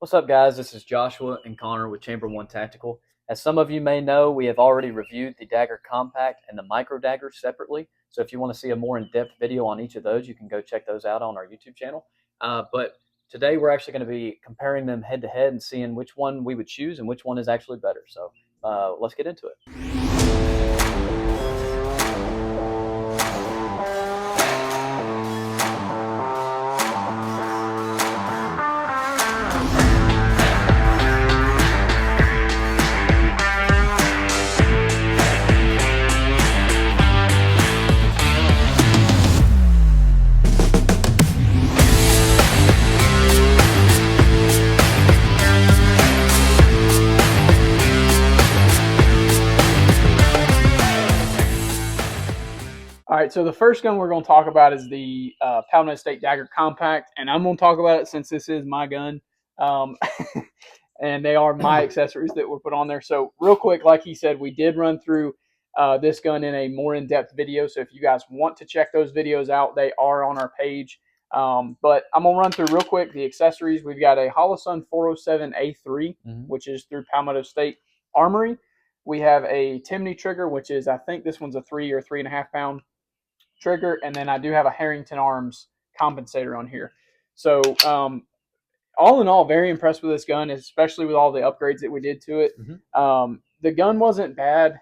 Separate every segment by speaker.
Speaker 1: What's up, guys? This is Joshua and Connor with Chamber One Tactical. As some of you may know, we have already reviewed the Dagger Compact and the Micro Dagger separately. So if you want to see a more in-depth video on each of those, you can go check those out on our YouTube channel. But today we're actually going to be comparing them head to head and seeing which one we would choose and which one is actually better. So let's get into it.
Speaker 2: All right, so the first gun we're going to talk about is the Paladin Estate Dagger Compact, and I'm going to talk about it since this is my gun, and they are my accessories that were put on there. So real quick, like he said, we did run through this gun in a more in-depth video, so if you guys want to check those videos out, they are on our page. But I'm going to run through real quick the accessories. We've got a Holosun 407A3, which is through Paladin Estate Armory. We have a Timney trigger, which is, I think this one's a 3 or 3.5 pound trigger, and then I do have a Harrington Arms compensator on here. So all in all, very impressed with this gun, especially with all the upgrades that we did to it. The gun wasn't bad,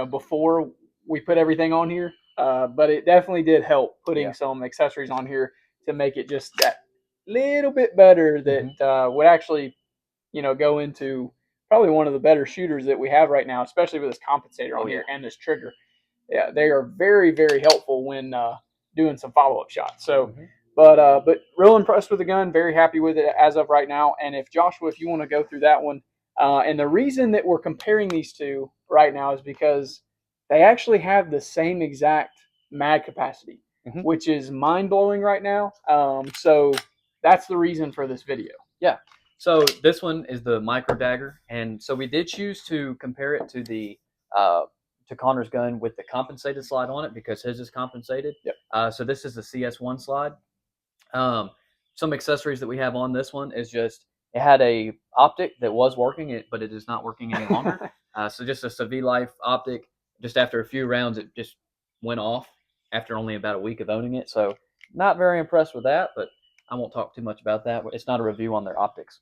Speaker 2: before we put everything on here, but it definitely did help putting some accessories on here to make it just that little bit better that would actually, go into probably one of the better shooters that we have right now, especially with this compensator on here and this trigger. Yeah, they are very, very helpful when doing some follow-up shots. So, but real impressed with the gun. Very happy with it as of right now. And if Joshua, if you want to go through that one, and the reason that we're comparing these two right now is because they actually have the same exact mag capacity, which is mind-blowing right now. So that's the reason for this video.
Speaker 1: Yeah. So this one is the Micro Dagger, and so we did choose to compare it to the to Connor's gun with the compensated slide on it because his is compensated. So this is the CS1 slide. Some accessories that we have on this one is just it had a optic that was working, but it is not working any longer. So just a Civi Life optic. Just after a few rounds, it just went off after only about a week of owning it. So not very impressed with that, but I won't talk too much about that. It's not a review on their optics.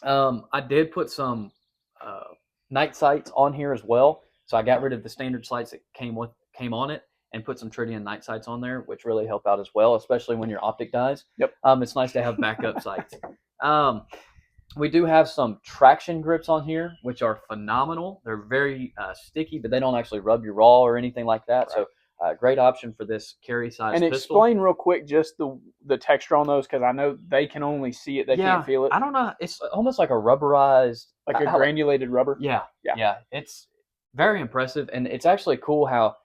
Speaker 1: I did put some night sights on here as well. So I got rid of the standard sights that came on it and put some tritium night sights on there, which really help out as well, especially when your optic dies. It's nice to have backup sights. We do have some traction grips on here, which are phenomenal. They're very sticky, but they don't actually rub your raw or anything like that. Right. So great option for this carry size
Speaker 2: pistol. Explain real quick just the texture on those, because I know they can only see it. They can't feel it.
Speaker 1: I don't know. It's almost like a rubberized.
Speaker 2: Like a granulated rubber?
Speaker 1: Yeah. It's very impressive, and it's actually cool how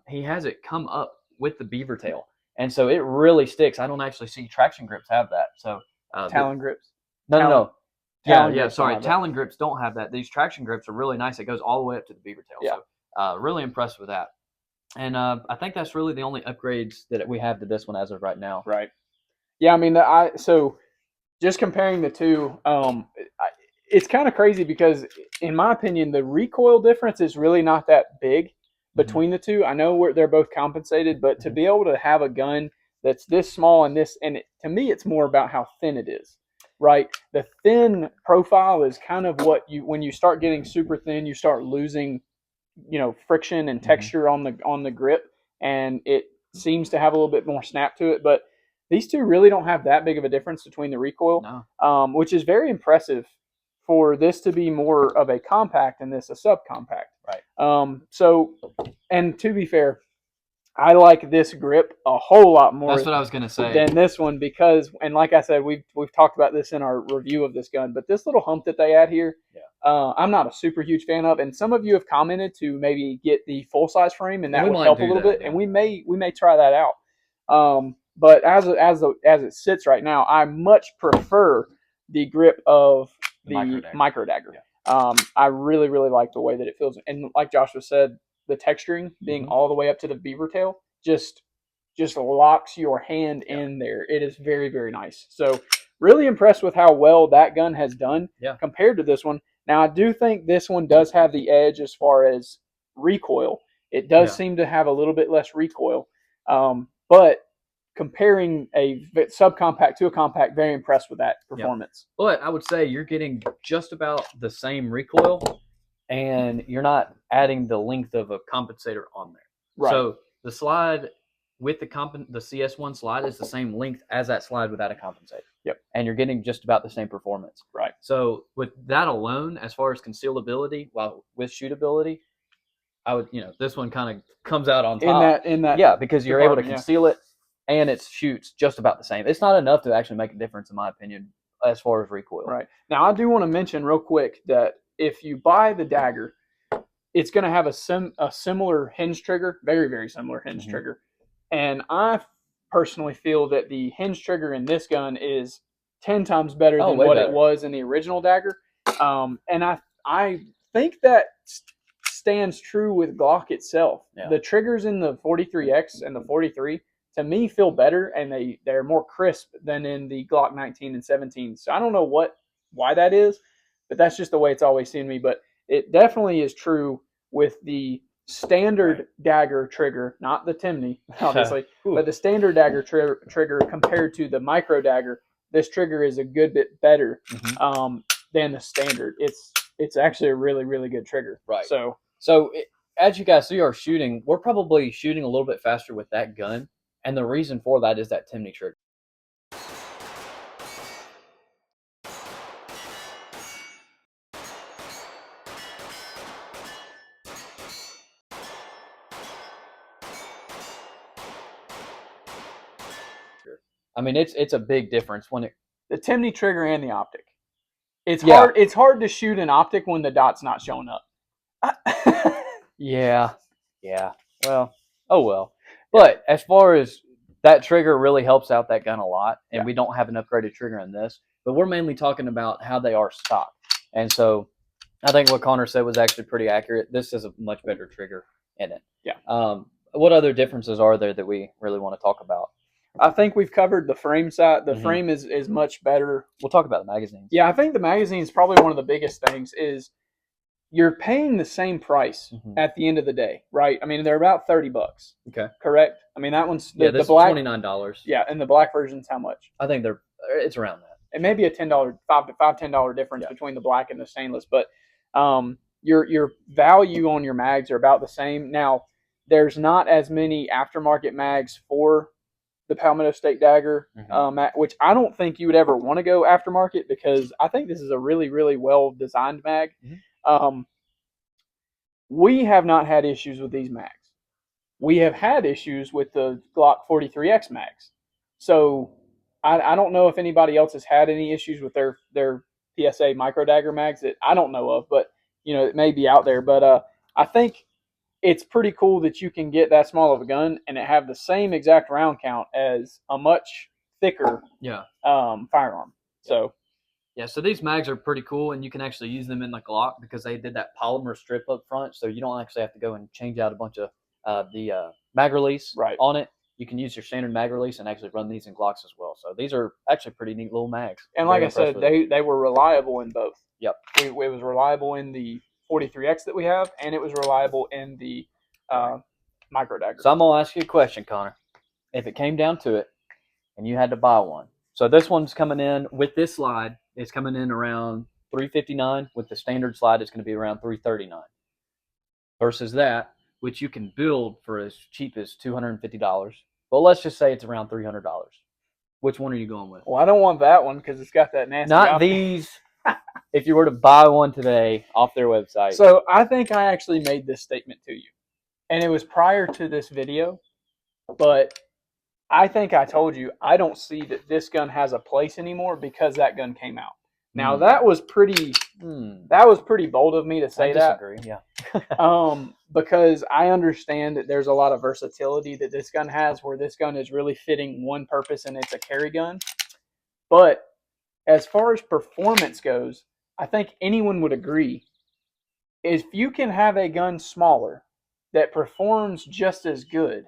Speaker 1: he has it come up with the beaver tail, and so it really sticks. I don't actually see traction grips have that. So
Speaker 2: Talon grips?
Speaker 1: No. Talon grips don't have that. These traction grips are really nice. It goes all the way up to the beaver tail. So really impressed with that. And I think that's really the only upgrades that we have to this one as of right now.
Speaker 2: Right. Yeah, I mean, so just comparing the two, it's kind of crazy because, in my opinion, the recoil difference is really not that big between the two. I know they're both compensated, but to be able to have a gun that's this small and this, to me, it's more about how thin it is, right? The thin profile is kind of what when you start getting super thin, you start losing, friction and texture on the grip, and it seems to have a little bit more snap to it. But these two really don't have that big of a difference between the recoil, which is very impressive for this to be more of a compact and this a subcompact.
Speaker 1: Right.
Speaker 2: So, and to be fair, I like this grip a whole lot more.
Speaker 1: That's what I was going to say.
Speaker 2: Than this one because, and like I said, we've talked about this in our review of this gun, but this little hump that they add here, I'm not a super huge fan of. And some of you have commented to maybe get the full size frame, and that would help a little bit. Yeah. And we may try that out. But as it sits right now, I much prefer the grip of the Micro Dagger. I really, really like the way that it feels. And like Joshua said, the texturing being all the way up to the beaver tail just locks your hand in there. It is very, very nice. So really impressed with how well that gun has done compared to this one. Now, I do think this one does have the edge as far as recoil. It does seem to have a little bit less recoil. But comparing a subcompact to a compact, very impressed with that performance.
Speaker 1: But I would say you're getting just about the same recoil, and you're not adding the length of a compensator on there. Right. So the slide with the CS1 slide is the same length as that slide without a compensator.
Speaker 2: Yep.
Speaker 1: And you're getting just about the same performance.
Speaker 2: Right.
Speaker 1: So with that alone, as far as concealability, while with shootability, I would, this one kind of comes out on top.
Speaker 2: In that.
Speaker 1: Yeah, because you're able to conceal it, and it shoots just about the same. It's not enough to actually make a difference, in my opinion, as far as recoil.
Speaker 2: Right. Now, I do want to mention real quick that if you buy the Dagger, it's going to have a similar hinge trigger, very, very similar hinge trigger. And I personally feel that the hinge trigger in this gun is 10 times better than what it was in the original Dagger. And I think that stands true with Glock itself. Yeah. The triggers in the 43X and the 43, to me, feel better, and they're more crisp than in the Glock 19 and 17. So I don't know why that is, but that's just the way it's always seen me. But it definitely is true with the standard Dagger trigger, not the Timney, obviously, but the standard Dagger trigger compared to the micro Dagger. This trigger is a good bit better than the standard. It's actually a really, really good trigger.
Speaker 1: Right. So as you guys see our shooting, we're probably shooting a little bit faster with that gun. And the reason for that is that Timney trigger. I mean, it's a big difference when
Speaker 2: the Timney trigger and the optic. It's hard. It's hard to shoot an optic when the dot's not showing up.
Speaker 1: Yeah. Well, oh well. But as far as that trigger really helps out that gun a lot, and we don't have an upgraded trigger in this, but we're mainly talking about how they are stock. And so I think what Connor said was actually pretty accurate. This is a much better trigger in it.
Speaker 2: Yeah.
Speaker 1: What other differences are there that we really want to talk about?
Speaker 2: I think we've covered the frame side. The frame is much better.
Speaker 1: We'll talk about the magazines.
Speaker 2: Yeah, I think the magazine is probably one of the biggest things is you're paying the same price at the end of the day, right? I mean, they're about $30.
Speaker 1: Okay.
Speaker 2: Correct? I mean, that one's
Speaker 1: the black, $29.
Speaker 2: Yeah, and the black version's how much?
Speaker 1: I think it's around that.
Speaker 2: It may be a $10 difference between the black and the stainless, but your value on your mags are about the same. Now, there's not as many aftermarket mags for the Palmetto State Dagger, which I don't think you would ever want to go aftermarket, because I think this is a really, really well designed mag. We have not had issues with these mags. We have had issues with the Glock 43X mags. So I don't know if anybody else has had any issues with their PSA micro Dagger mags that I don't know of, but it may be out there. But I think it's pretty cool that you can get that small of a gun and it have the same exact round count as a much thicker firearm. So
Speaker 1: so these mags are pretty cool, and you can actually use them in the Glock because they did that polymer strip up front, so you don't actually have to go and change out a bunch of the mag release on it. You can use your standard mag release and actually run these in Glocks as well. So these are actually pretty neat little mags.
Speaker 2: And like I said, they were reliable in both.
Speaker 1: Yep.
Speaker 2: It was reliable in the 43X that we have, and it was reliable in the micro Dagger.
Speaker 1: So I'm going to ask you a question, Connor. If it came down to it and you had to buy one. So this one's coming in with this slide. It's coming in around $359. With the standard slide, it's going to be around $339. Versus that, which you can build for as cheap as $250. Well, let's just say it's around $300. Which one are you going with?
Speaker 2: Well, I don't want that one because it's got that nasty.
Speaker 1: Not these. If you were to buy one today off their website.
Speaker 2: So I think I actually made this statement to you, and it was prior to this video, but I think I told you I don't see that this gun has a place anymore because that gun came out. Now that was pretty bold of me to say that.
Speaker 1: I disagree. Yeah.
Speaker 2: Because I understand that there's a lot of versatility that this gun has, where this gun is really fitting one purpose and it's a carry gun. But as far as performance goes, I think anyone would agree, if you can have a gun smaller that performs just as good,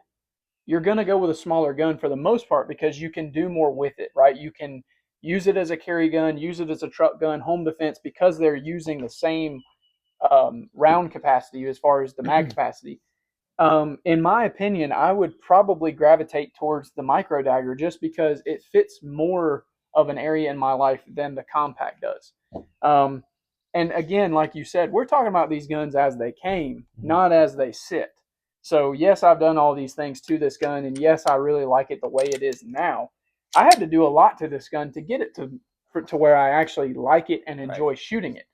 Speaker 2: you're going to go with a smaller gun for the most part because you can do more with it, right? You can use it as a carry gun, use it as a truck gun, home defense, because they're using the same round capacity as far as the mag capacity. In my opinion, I would probably gravitate towards the micro dagger just because it fits more of an area in my life than the compact does. And again, like you said, we're talking about these guns as they came, not as they sit. So yes, I've done all these things to this gun, and yes, I really like it the way it is now. I had to do a lot to this gun to get it to where I actually like it and enjoy shooting it.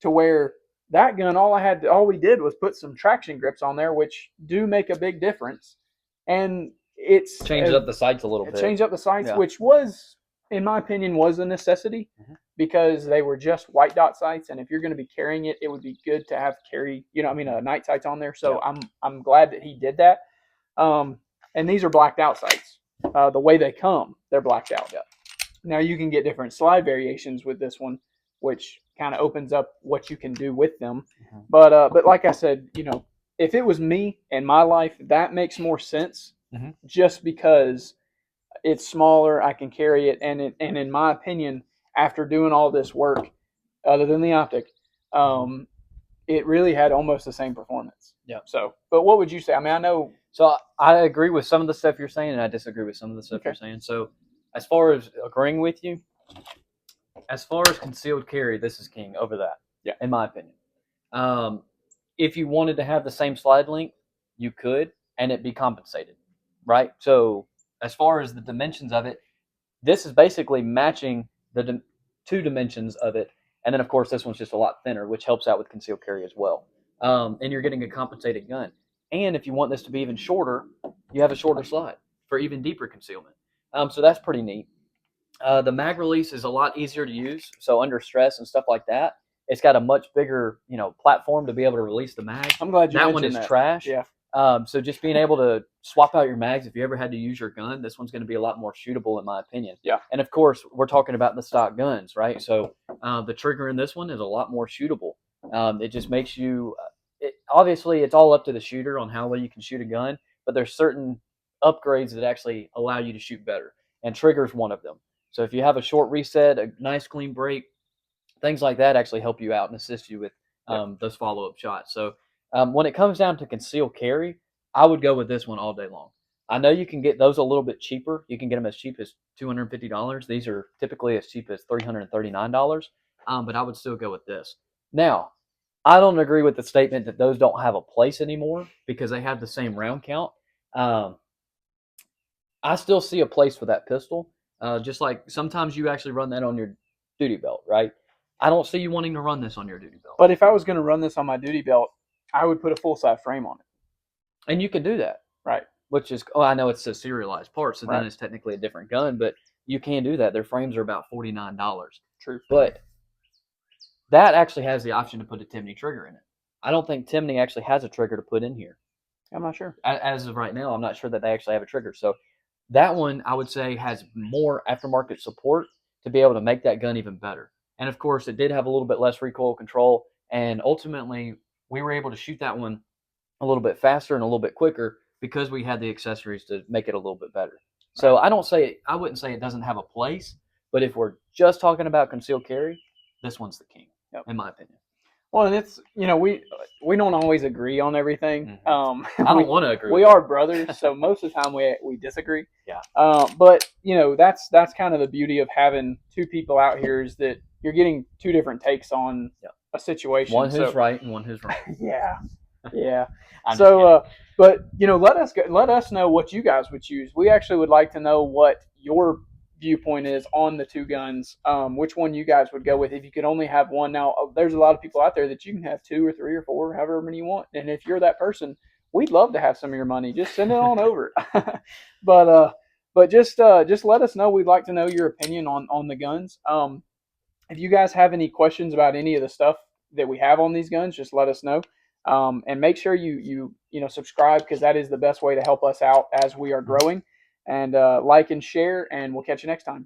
Speaker 2: To where that gun, all we did was put some traction grips on there, which do make a big difference, and it's
Speaker 1: changed up the sights a little bit.
Speaker 2: Changed up the sights, which was, in my opinion, was a necessity because they were just white dot sights, and if you're going to be carrying it, it would be good to have night sights on there. So I'm glad that he did that. And these are blacked out sights. The way they come, they're blacked out. Now you can get different slide variations with this one, which kind of opens up what you can do with them. But like I said, if it was me in my life, that makes more sense just because it's smaller, I can carry it, and in my opinion, after doing all this work, other than the optic, it really had almost the same performance. So, but what would you say? I mean, I know.
Speaker 1: So I agree with some of the stuff you're saying, and I disagree with some of the stuff you're saying. So as far as agreeing with you, as far as concealed carry, this is king over that. In my opinion. If you wanted to have the same slide length, you could, and it'd be compensated, right? So as far as the dimensions of it, this is basically matching the two dimensions of it. And then, of course, this one's just a lot thinner, which helps out with concealed carry as well. And you're getting a compensated gun. And if you want this to be even shorter, you have a shorter slide for even deeper concealment. So that's pretty neat. The mag release is a lot easier to use. So under stress and stuff like that, it's got a much bigger, platform to be able to release the mag.
Speaker 2: I'm glad you
Speaker 1: that
Speaker 2: mentioned
Speaker 1: one is
Speaker 2: that.
Speaker 1: trash.
Speaker 2: Yeah.
Speaker 1: So just being able to swap out your mags, if you ever had to use your gun, this one's going to be a lot more shootable, in my opinion.
Speaker 2: Yeah.
Speaker 1: And of course, we're talking about the stock guns, right? So the trigger in this one is a lot more shootable. It just makes you. Obviously, it's all up to the shooter on how well you can shoot a gun, but there's certain upgrades that actually allow you to shoot better, and trigger's one of them. So if you have a short reset, a nice clean break, things like that actually help you out and assist you with those follow-up shots. So when it comes down to concealed carry, I would go with this one all day long. I know you can get those a little bit cheaper. You can get them as cheap as $250. These are typically as cheap as $339, but I would still go with this. Now, I don't agree with the statement that those don't have a place anymore because they have the same round count. I still see a place for that pistol, just like sometimes you actually run that on your duty belt, right? I don't see you wanting to run this on your duty belt.
Speaker 2: But if I was going to run this on my duty belt, I would put a full-size frame on it.
Speaker 1: And you can do that.
Speaker 2: Right.
Speaker 1: Which is, I know it's a serialized part, so then it's technically a different gun, but you can do that. Their frames are about $49.
Speaker 2: True.
Speaker 1: But that actually has the option to put a Timney trigger in it. I don't think Timney actually has a trigger to put in here.
Speaker 2: I'm not sure.
Speaker 1: As of right now, I'm not sure that they actually have a trigger. So that one, I would say, has more aftermarket support to be able to make that gun even better. And of course, it did have a little bit less recoil control. And ultimately, we were able to shoot that one a little bit faster and a little bit quicker because we had the accessories to make it a little bit better. So I wouldn't say it doesn't have a place, but if we're just talking about concealed carry, this one's the king, in my opinion.
Speaker 2: Well, and it's, we don't always agree on everything.
Speaker 1: I don't want to agree.
Speaker 2: We are brothers, so most of the time we disagree.
Speaker 1: Yeah.
Speaker 2: But that's kind of the beauty of having two people out here is that you're getting two different takes on a situation.
Speaker 1: One who's right and one who's wrong.
Speaker 2: Yeah. So, but let us know what you guys would choose. We actually would like to know what your viewpoint is on the two guns. Which one you guys would go with if you could only have one. Now, there's a lot of people out there that you can have two or three or four, however many you want. And if you're that person, we'd love to have some of your money. Just send it on over. But just let us know. We'd like to know your opinion on the guns. If you guys have any questions about any of the stuff that we have on these guns, just let us know. And make sure you subscribe, because that is the best way to help us out as we are growing. And like and share, and we'll catch you next time.